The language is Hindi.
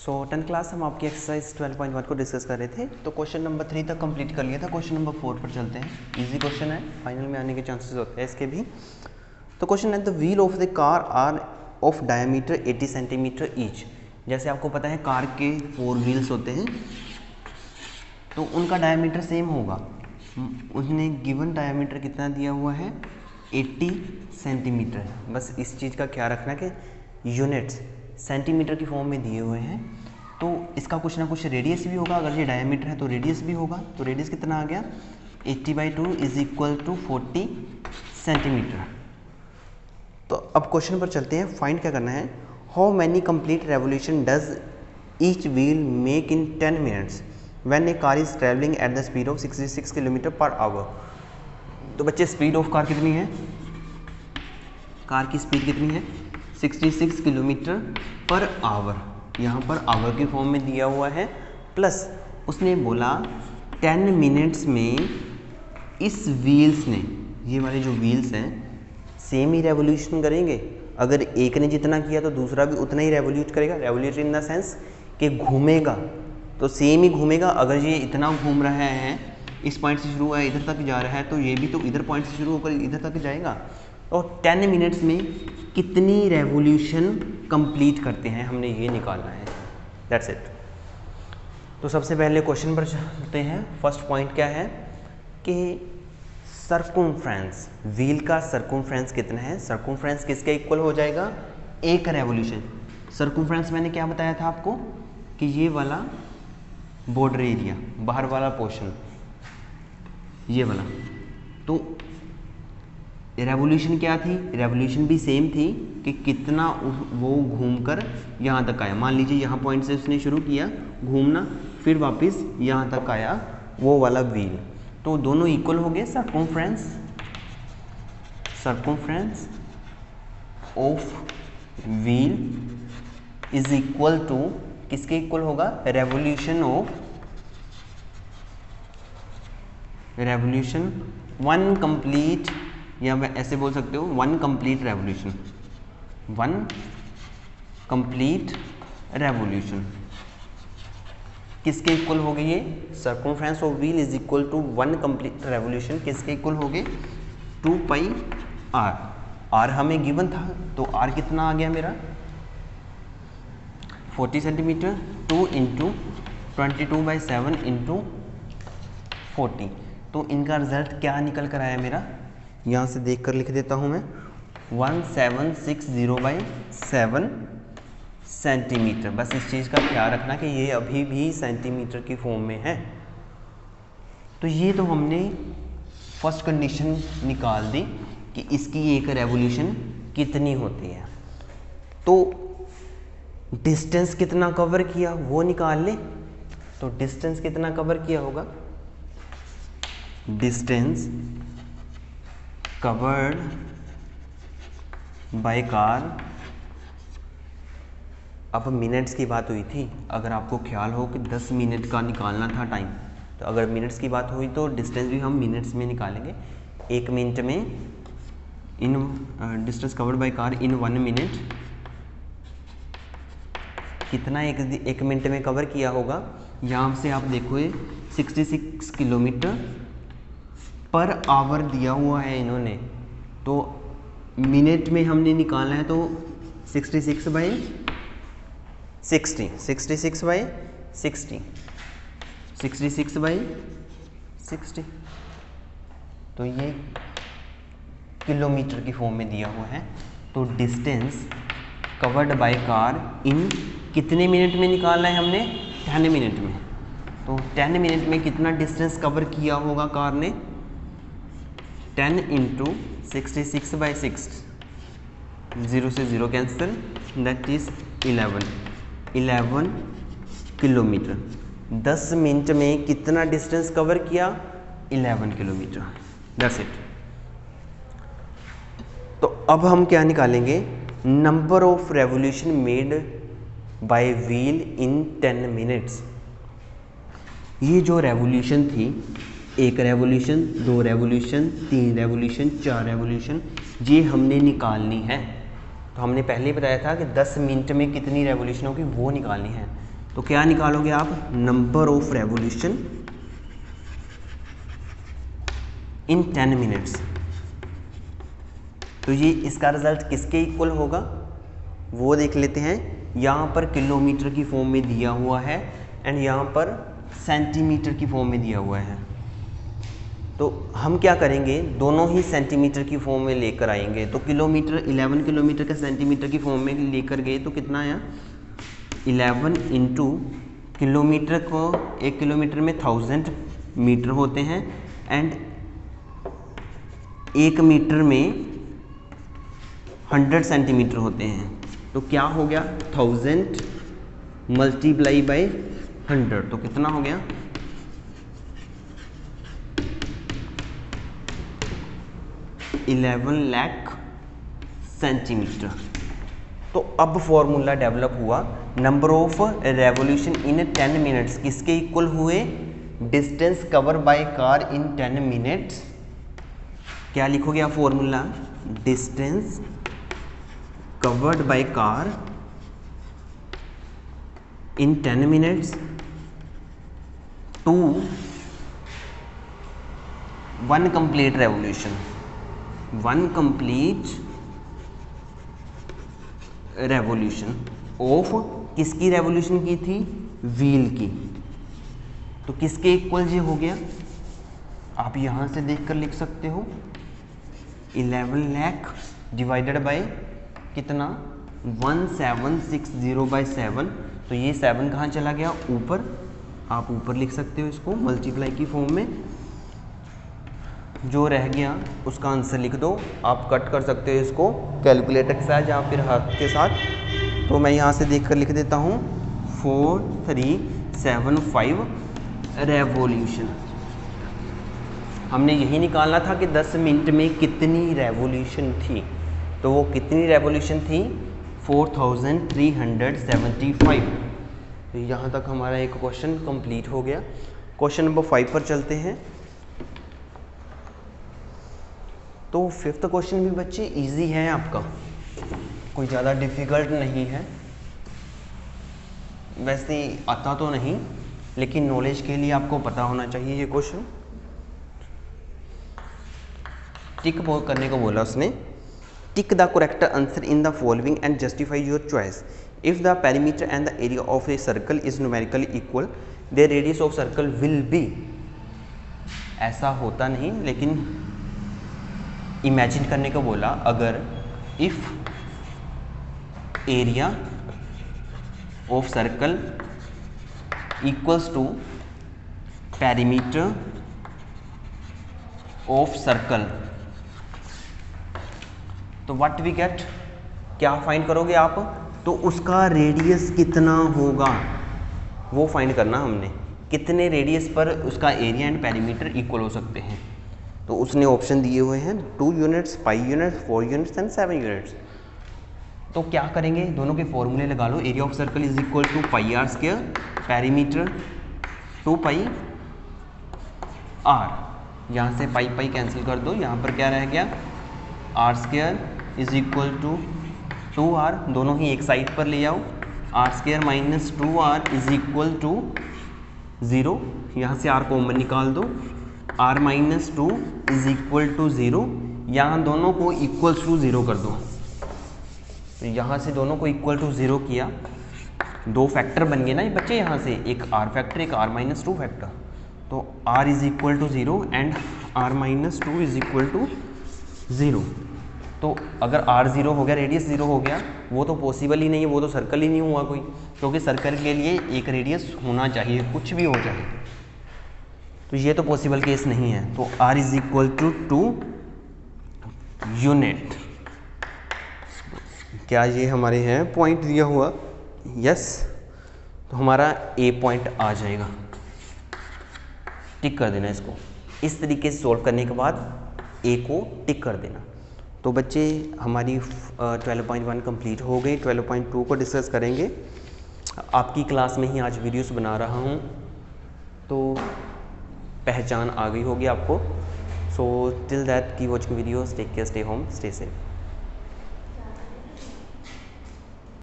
सो 10th क्लास हम आपकी एक्सरसाइज 12.1 को डिस्कस कर रहे थे। तो क्वेश्चन नंबर 3 तक कंप्लीट कर लिया था। क्वेश्चन नंबर 4 पर चलते हैं। इजी क्वेश्चन है, फाइनल में आने के चांसेस होते हैं इसके भी। तो क्वेश्चन है, the wheel of the car are of diameter 80 centimetre each. जैसे आपको पता है कार के 4 व्हील्स होते हैं, तो उनका डायमीटर सेम होगा। उसने गिवन डायमीटर कितना दिया हुआ है, 80 सेंटीमीटर। बस इस चीज़ का ख्याल रखना कि यूनिट्स सेंटीमीटर की फॉर्म में दिए हुए हैं, तो इसका कुछ ना कुछ रेडियस भी होगा। अगर ये डायमीटर है तो रेडियस भी होगा। तो रेडियस कितना आ गया, 80/2 इज इक्वल टू 40 सेंटीमीटर। तो अब क्वेश्चन पर चलते हैं। फाइंड क्या करना है, how many complete revolution does each wheel make in 10 minutes when A car is travelling at the speed of 66 kilometre per hour. तो बच्चे स्पीड ऑफ कार कितनी है, कार की स्पीड कितनी है, 66 किलोमीटर पर आवर। यहाँ पर आवर की फॉर्म में दिया हुआ है, प्लस उसने बोला 10 मिनट्स में इस व्हील्स ने, ये वाले जो व्हील्स हैं सेम ही रेवोल्यूशन करेंगे। अगर एक ने जितना किया तो दूसरा भी उतना ही रेवोल्यूट करेगा। रेवोल्यूट इन द सेंस कि घूमेगा तो सेम ही घूमेगा। अगर ये इतना घूम रहा है, इस पॉइंट से शुरू हुआ है इधर तक जा रहा है, तो ये भी तो इधर पॉइंट से शुरू होकर इधर तक जाएगा। और 10 मिनट्स में कितनी रेवोल्यूशन कंप्लीट करते हैं, हमने ये निकालना है। That's it. तो सबसे पहले क्वेश्चन पर चलते हैं। फर्स्ट पॉइंट क्या है कि सर्कमफ्रेंस, व्हील का सर्कमफ्रेंस कितना है। सर्कमफ्रेंस किसके इक्वल हो जाएगा, एक रेवोल्यूशन। सर्कमफ्रेंस मैंने क्या बताया था आपको कि ये वाला बॉर्डर एरिया, बाहर वाला पोर्शन, ये वाला। तो रेवोल्यूशन क्या थी, रेवोल्यूशन भी सेम थी कि कितना वो घूमकर यहाँ तक आया। मान लीजिए यहाँ पॉइंट से उसने शुरू किया घूमना, फिर वापस यहाँ तक आया वो वाला व्हील, तो दोनों इक्वल हो गए। Circumference of wheel is equal to, किसके इक्वल होगा, रेवोल्यूशन वन कंप्लीट, या मैं ऐसे बोल सकते हो one complete revolution. One complete revolution किसके इक्वल हो गई, ये circumference of wheel is equal to one complete revolution किसके इक्वल हो गए, 2πr। आर हमें गिवन था, तो आर कितना आ गया मेरा, 40 सेंटीमीटर। 2 × 22/7 × 40। तो इनका रिजल्ट क्या निकल कर आया मेरा, यहाँ से देख कर लिख देता हूँ मैं, 1760/7 सेंटीमीटर। बस इस चीज़ का ख्याल रखना कि ये अभी भी सेंटीमीटर की फॉर्म में है। तो ये तो हमने फर्स्ट कंडीशन निकाल दी कि इसकी एक रेवोल्यूशन कितनी होती है। तो डिस्टेंस कितना कवर किया वो निकाल ले। तो डिस्टेंस कितना कवर किया होगा, डिस्टेंस कवर्ड बाय कार। अब मिनट्स की बात हुई थी, अगर आपको ख्याल हो कि 10 मिनट का निकालना था टाइम, तो अगर मिनट्स की बात हुई तो डिस्टेंस भी हम मिनट्स में निकालेंगे। 1 मिनट में in distance covered by car in 1 minute, कितना एक मिनट में कवर किया होगा। यहाँ से आप देखो 66 किलोमीटर पर आवर दिया हुआ है इन्होंने, तो मिनट में हमने निकालना है, तो 66/60 तो ये किलोमीटर की फॉर्म में दिया हुआ है। तो डिस्टेंस कवर्ड बाय कार इन कितने मिनट में निकालना है हमने, 10 मिनट में। तो 10 मिनट में कितना डिस्टेंस कवर किया होगा कार ने, 10 × 66/6, 0 से 0 cancel, that is 11 kilometre. 10 minute में कितना डिस्टेंस कवर किया, 11 किलोमीटर। That's it. तो अब हम क्या निकालेंगे, number of revolution made by wheel in 10 minutes. ये जो रेवोल्यूशन थी, 1 रेवोल्यूशन, 2 रेवोल्यूशन, 3 रेवोल्यूशन, 4 रेवोल्यूशन, ये हमने निकालनी है। तो हमने पहले ही बताया था कि 10 मिनट में कितनी रेवोल्यूशन होगी वो निकालनी है। तो क्या निकालोगे आप, number of revolution in 10 minutes. तो ये इसका रिजल्ट किसके इक्वल होगा वो देख लेते हैं। यहाँ पर किलोमीटर की फॉर्म में दिया हुआ है एंड यहाँ पर सेंटीमीटर की फॉर्म में दिया हुआ है। तो हम क्या करेंगे, दोनों ही सेंटीमीटर की फॉर्म में लेकर आएंगे। तो किलोमीटर 11 किलोमीटर का सेंटीमीटर की फॉर्म में लेकर गए तो कितना आया, 11 इंटू किलोमीटर को, 1 किलोमीटर में 1000 मीटर होते हैं एंड 1 मीटर में 100 सेंटीमीटर होते हैं। तो क्या हो गया, 1000 मल्टीप्लाई बाई 100 तो कितना हो गया, 11 लाख सेंटीमीटर। तो अब फॉर्मूला डेवलप हुआ, number of revolution in 10 minutes किसके इक्वल हुए, distance cover by car in 10 minutes. क्या लिखोगे आप formula, distance covered by car in 10 minutes to 1 complete revolution, 1 complete revolution of, किसकी रेवोल्यूशन की थी, व्हील की। तो किसके इक्वल ये हो गया, आप यहां से देखकर लिख सकते हो, 11 लाख डिवाइडेड बाय कितना, 1760/7। तो ये 7 कहाँ चला गया, ऊपर, आप ऊपर लिख सकते हो इसको मल्टीप्लाई की फॉर्म में। जो रह गया उसका आंसर लिख दो, आप कट कर सकते हो इसको कैलकुलेटर के साथ या फिर हाथ के साथ। तो मैं यहाँ से देखकर लिख देता हूँ 4375 रेवोल्यूशन। हमने यही निकालना था कि 10 मिनट में कितनी रेवोल्यूशन थी। तो वो कितनी रेवोल्यूशन थी, 4375। तो यहाँ तक हमारा एक क्वेश्चन कंप्लीट हो गया। क्वेश्चन नंबर 5 पर चलते हैं। तो 5th क्वेश्चन भी बच्चे इजी है आपका, कोई ज़्यादा डिफ़िकल्ट नहीं है। वैसे आता तो नहीं, लेकिन नॉलेज के लिए आपको पता होना चाहिए ये क्वेश्चन। टिक करने को बोला उसने, tick the correct answer in the following and justify your choice. If the perimeter and the area of a circle is numerically equal, the radius of circle will be. ऐसा होता नहीं, लेकिन इमेजिन करने को बोला, अगर if area of circle equals to perimeter of circle, तो व्हाट वी गेट, क्या फाइंड करोगे आप, तो उसका रेडियस कितना होगा वो फाइंड करना हमने, कितने रेडियस पर उसका एरिया एंड पेरीमीटर इक्वल हो सकते हैं। तो उसने ऑप्शन दिए हुए हैं 2 units, 5 units, 4 units and 7 units. तो क्या करेंगे, दोनों के फॉर्मूले लगा लो। Area of circle is equal to pi R square, perimeter 2 pi R, यहाँ से पाई पाई कैंसिल कर दो, यहाँ पर क्या रह गया, r square is equal to 2r, दोनों ही एक साइड पर ले आओ, r square minus 2r is equal to 0, यहाँ से r कॉमन निकाल दो, r minus 2 is equal to 0, यहाँ दोनों को इक्वल्स टू 0 कर दो। तो यहाँ से दोनों को इक्वल टू 0 किया, 2 फैक्टर बन गए ना ये बच्चे, यहाँ से एक r फैक्टर, एक r माइनस 2 फैक्टर। तो r is equal to 0 and r minus 2 is equal to 0। तो अगर r 0 हो गया, रेडियस 0 हो गया, वो तो पॉसिबल ही नहीं है, वो तो सर्कल ही नहीं हुआ कोई, क्योंकि सर्कल के लिए एक रेडियस होना चाहिए, कुछ भी हो जाए। तो ये तो पॉसिबल केस नहीं है। तो r is equal to 2 unit. क्या ये हमारे हैं पॉइंट दिया हुआ, यस, तो हमारा a पॉइंट आ जाएगा। टिक कर देना इसको, इस तरीके से सॉल्व करने के बाद a को टिक कर देना। तो बच्चे हमारी 12.1 कंप्लीट हो गई। 12.2 को डिस्कस करेंगे। आपकी क्लास में ही आज वीडियोस बना रहा हूँ, तो पहचान आ गई होगी आपको। So till that keep watching videos, take care, stay home, stay safe.